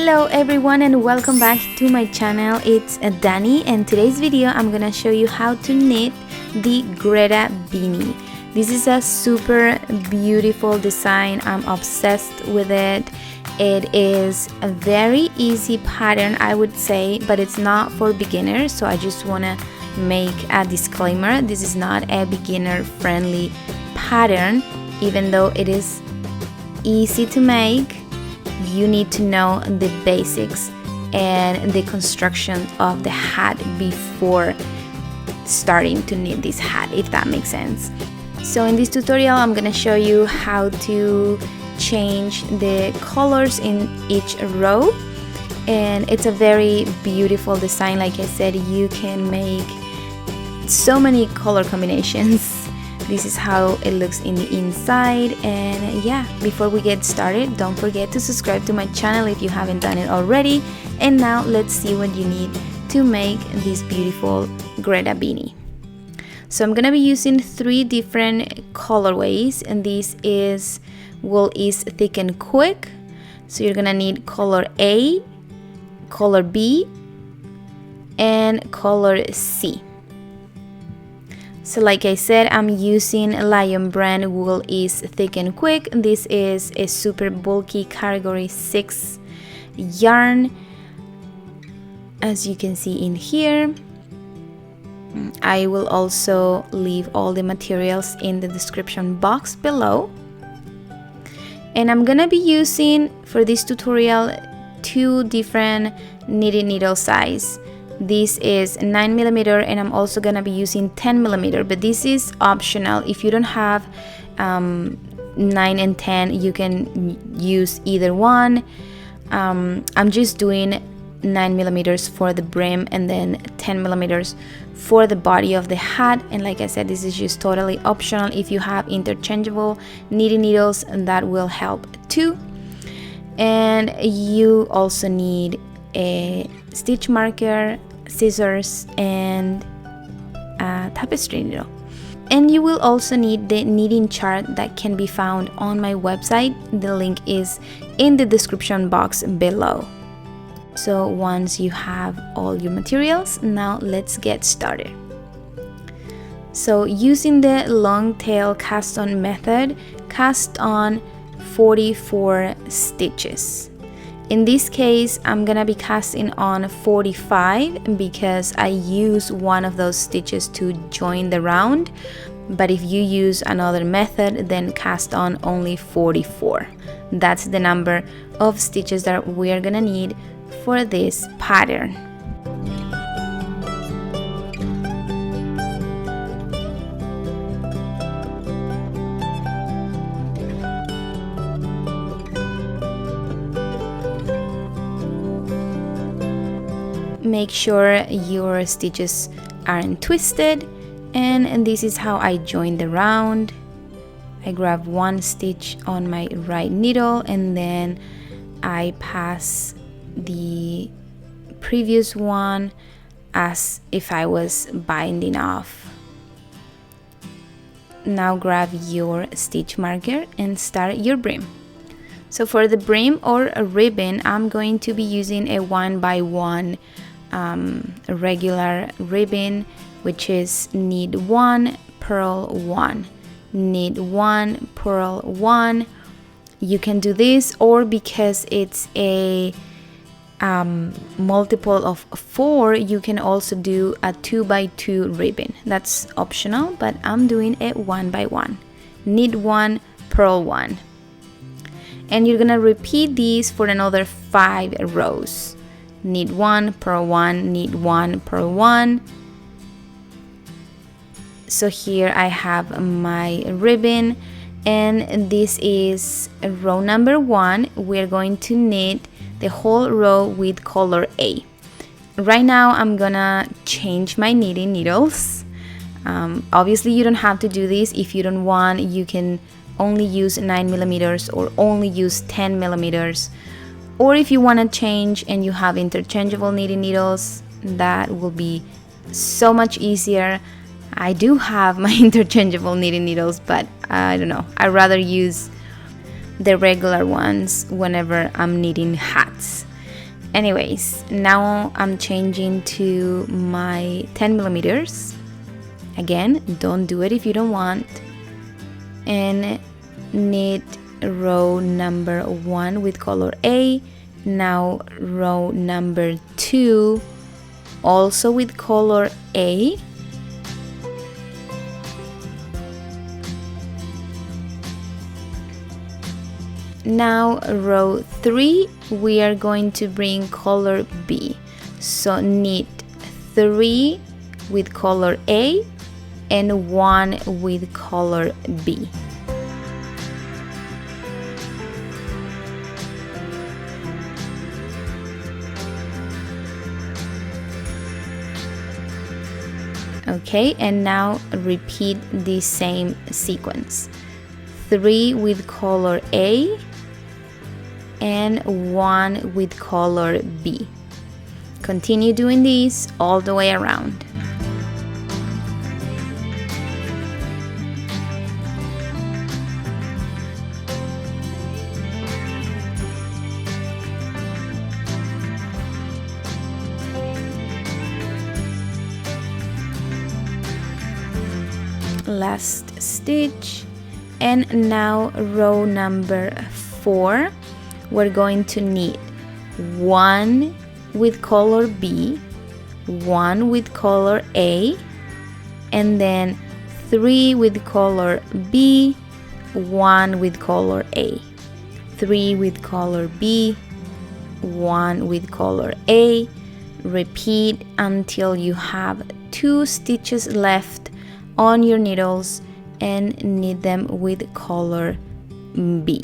Hello everyone and welcome back to my channel. It's Danii, and today's video I'm gonna show you how to knit the GRETA beanie. This is a super beautiful design. I'm obsessed with it. It is a very easy pattern, I would say, but it's not for beginners, so I just want to make a disclaimer. This is not a beginner friendly pattern. Even though it is easy to make, you need to know the basics and the construction of the hat before starting to knit this hat, if that makes sense. So in this tutorial I'm gonna show you how to change the colors in each row, and it's a very beautiful design. Like I said, you can make so many color combinations. This is how it looks in the inside. And yeah, before we get started, don't forget to subscribe to my channel if you haven't done it already. And now let's see what you need to make this beautiful GRETA beanie. So I'm gonna be using 3 different colorways, and this is Wool is Thick and Quick. So you're gonna need color A, color B, and color C. So like I said, I'm using LionBrand Wool is Thick and Quick. This is a super bulky category 6 yarn, as you can see in here. I will also leave all the materials in the description box below. And I'm gonna be using for this tutorial 2 different knitting needle size. This is 9mm, and I'm also gonna be using 10mm, but this is optional. If you don't have 9 and 10, you can use either one. I'm just doing 9mm for the brim and then 10mm for the body of the hat. And like I said, this is just totally optional. If you have interchangeable knitting needles, that will help too. And you also need a stitch marker, scissors, and a tapestry needle. And you will also need the knitting chart that can be found on my website. The link is in the description box below. So once you have all your materials, now let's get started. So using the long tail cast on method, cast on 44 stitches. In this case, I'm gonna be casting on 45 because I use one of those stitches to join the round. But if you use another method, then cast on only 44. That's the number of stitches that we're gonna need for this pattern. Make sure your stitches aren't twisted, and this is how I join the round. I grab one stitch on my right needle, and then I pass the previous one as if I was binding off. Now grab your stitch marker and start your brim. So for the brim or a ribbon, I'm going to be using a 1x1 regular ribbon, which is knit 1, purl 1, knit 1, purl 1. You can do this, or because it's a multiple of 4, you can also do a 2x2 ribbon. That's optional, but I'm doing a 1x1, knit 1, purl 1. And you're gonna repeat these for another 5 rows. Knit 1, purl 1, knit 1, purl 1. So here I have my ribbon, and this is row number 1. We're going to knit the whole row with color A. Right now I'm gonna change my knitting needles. Obviously you don't have to do this. If you don't want, you can only use 9mm or only use 10mm. Or if you want to change and you have interchangeable knitting needles, that will be so much easier. I do have my interchangeable knitting needles, but I don't know, I'd rather use the regular ones whenever I'm knitting hats. Anyways, now I'm changing to my 10 millimeters. Again, don't do it if you don't want. And knit row number 1 with color A. Now row number 2 also with color A. Now row 3 we are going to bring color B. So knit 3 with color A and 1 with color B. Okay, and now repeat the same sequence. 3 with color A and 1 with color B. Continue doing this all the way around. Last stitch, and now row number 4 we're going to knit 1 with color B, 1 with color A, and then 3 with color B, 1 with color A, 3 with color B, 1 with color A. Repeat until you have 2 stitches left on your needles and knit them with color B.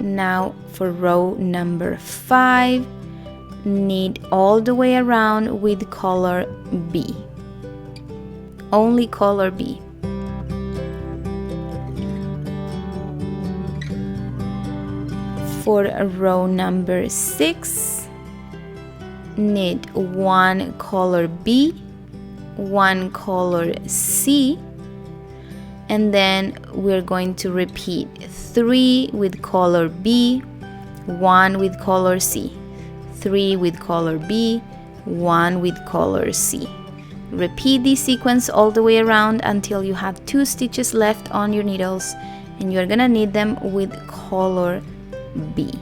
Now for row number 5, knit all the way around with color B. Only color B. For row number 6, knit 1 color B, 1 color C, and then we're going to repeat 3 with color B, 1 with color C, 3 with color B, 1 with color C. Repeat this sequence all the way around until you have 2 stitches left on your needles, and you're gonna knit them with color B.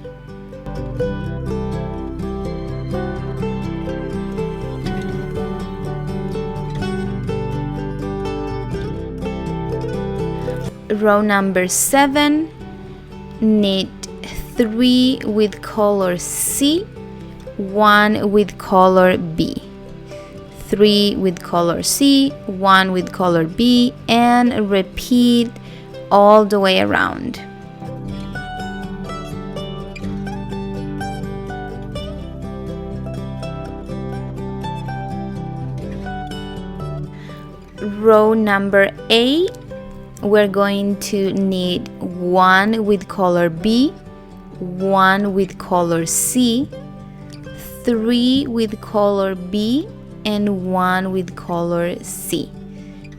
Row number 7, knit 3 with color C, 1 with color B, 3 with color C, 1 with color B, and repeat all the way around. Row number 8, we're going to knit 1 with color B, 1 with color C, 3 with color B, and 1 with color C.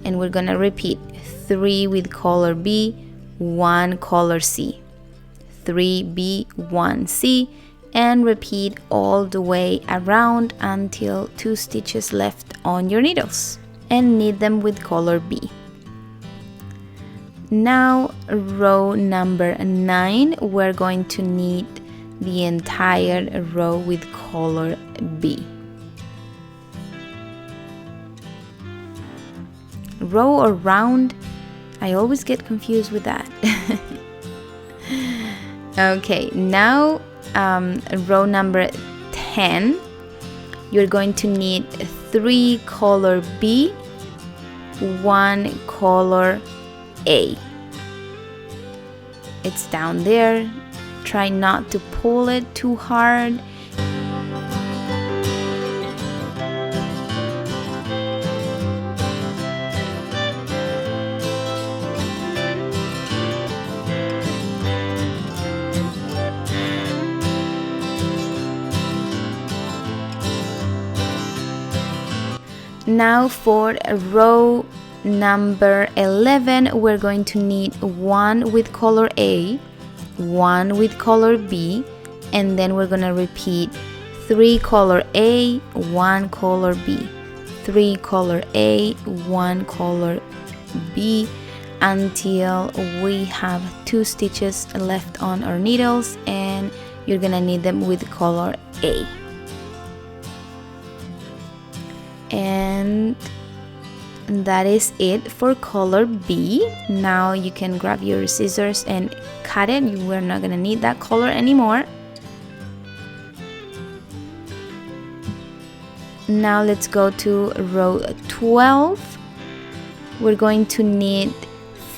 And we're gonna repeat 3 with color B, 1 color C, 3 B, 1 C, and repeat all the way around until 2 stitches left on your needles, and knit them with color B. Now row number 9, we're going to knit the entire row with color B. Row or round? I always get confused with that. Okay, now row number 10, you're going to knit 3 color B, 1 color A. It's down there. Try not to pull it too hard. Now for row number 11, we're going to knit 1 with color A, 1 with color B, and then we're gonna repeat 3 color A, 1 color B, 3 color A, 1 color B, until we have 2 stitches left on our needles, and you're gonna knit them with color A. And that is it for color B. Now you can grab your scissors and cut it. We're not gonna need that color anymore. Now let's go to row 12. We're going to knit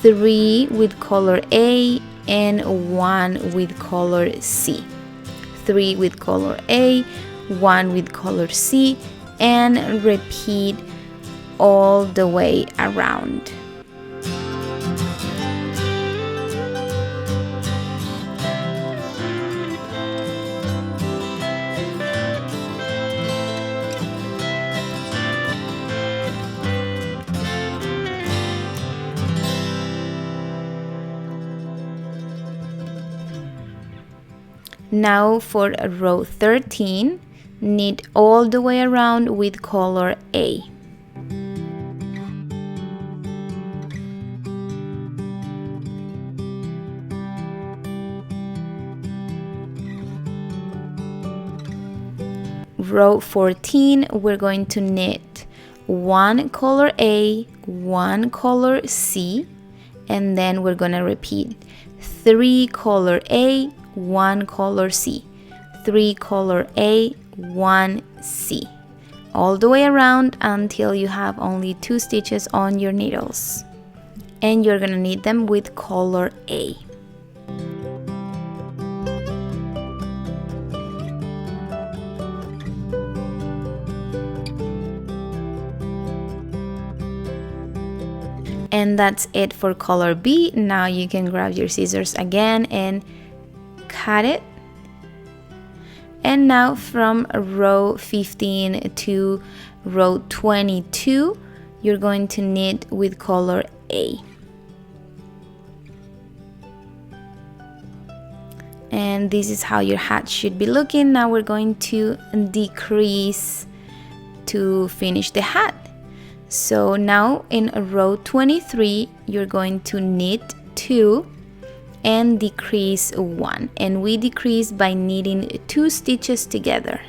3 with color A and 1 with color C. 3 with color A, 1 with color C, and repeat all the way around. Now for row 13, knit all the way around with color A. Row 14, we're going to knit 1 color A, 1 color C, and then we're gonna repeat 3 color A, 1 color C, 3 color A, 1 C, all the way around until you have only 2 stitches on your needles, and you're gonna knit them with color A. And that's it for color B. Now you can grab your scissors again and cut it. And now from row 15 to row 22, you're going to knit with color A. And this is how your hat should be looking. Now we're going to decrease to finish the hat. So now in row 23, you're going to knit 2 and decrease 1, and we decrease by knitting 2 stitches together,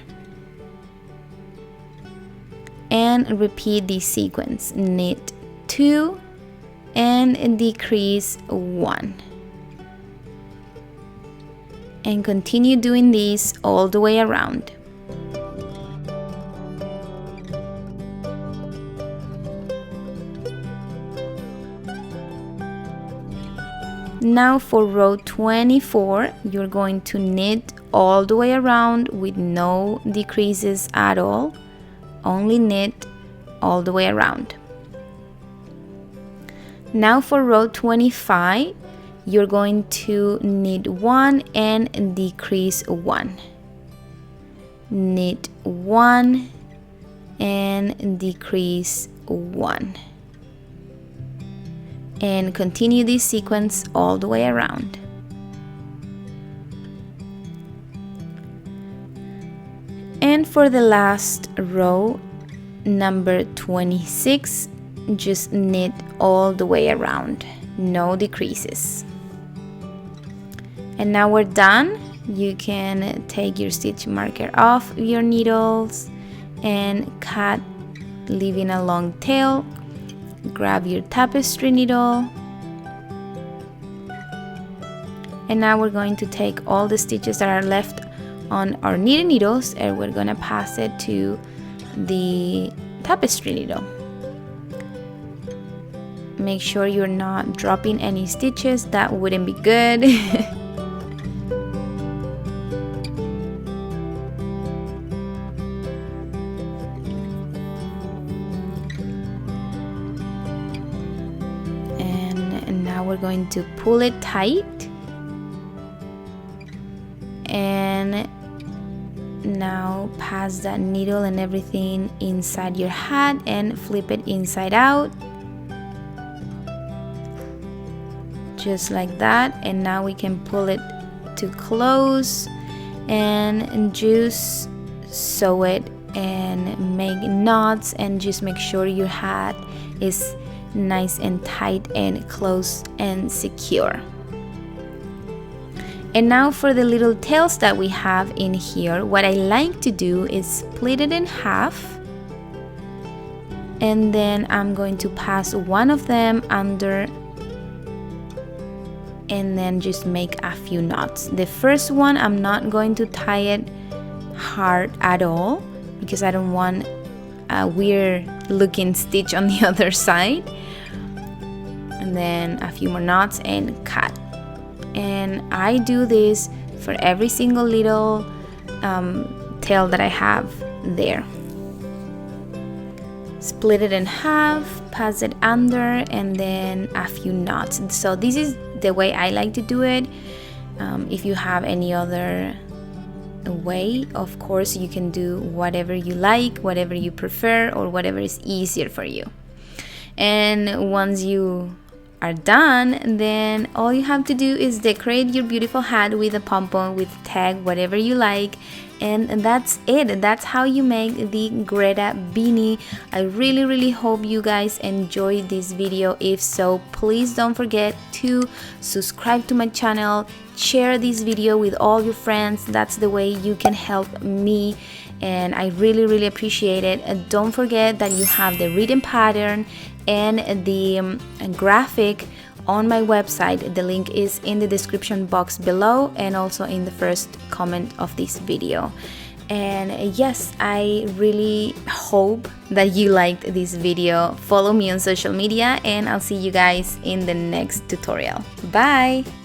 and repeat this sequence: knit 2 and decrease 1, and continue doing this all the way around. Now for row 24, you're going to knit all the way around with no decreases at all, only knit all the way around. Now for row 25, you're going to knit 1 and decrease 1, knit 1 and decrease 1. And continue this sequence all the way around. And for the last row, number 26, just knit all the way around, no decreases. And now we're done. You can take your stitch marker off your needles and cut, leaving a long tail. Grab your tapestry needle, and now we're going to take all the stitches that are left on our knitting needles and we're going to pass it to the tapestry needle. Make sure you're not dropping any stitches, that wouldn't be good. We're going to pull it tight, and now pass that needle and everything inside your hat and flip it inside out, just like that. And now we can pull it to close and just sew it and make knots, and just make sure your hat is nice and tight and close and secure. And now for the little tails that we have in here, what I like to do is split it in half, and then I'm going to pass one of them under and then just make a few knots. The first one, I'm not going to tie it hard at all because I don't want a weird looking stitch on the other side. And then a few more knots and cut. And I do this for every single little tail that I have there. Split it in half, pass it under, and then a few knots. So this is the way I like to do it. If you have any other way, of course you can do whatever you like, whatever you prefer, or whatever is easier for you. And once you are done, then all you have to do is decorate your beautiful hat with a pompon, with tag, whatever you like, and that's it. That's how you make the Greta beanie. I really hope you guys enjoyed this video. If so, please don't forget to subscribe to my channel, share this video with all your friends. That's the way you can help me, and I really appreciate it. And don't forget that you have the written pattern and the graphic on my website. The link is in the description box below and also in the first comment of this video. And yes, I really hope that you liked this video. Follow me on social media, and I'll see you guys in the next tutorial. Bye!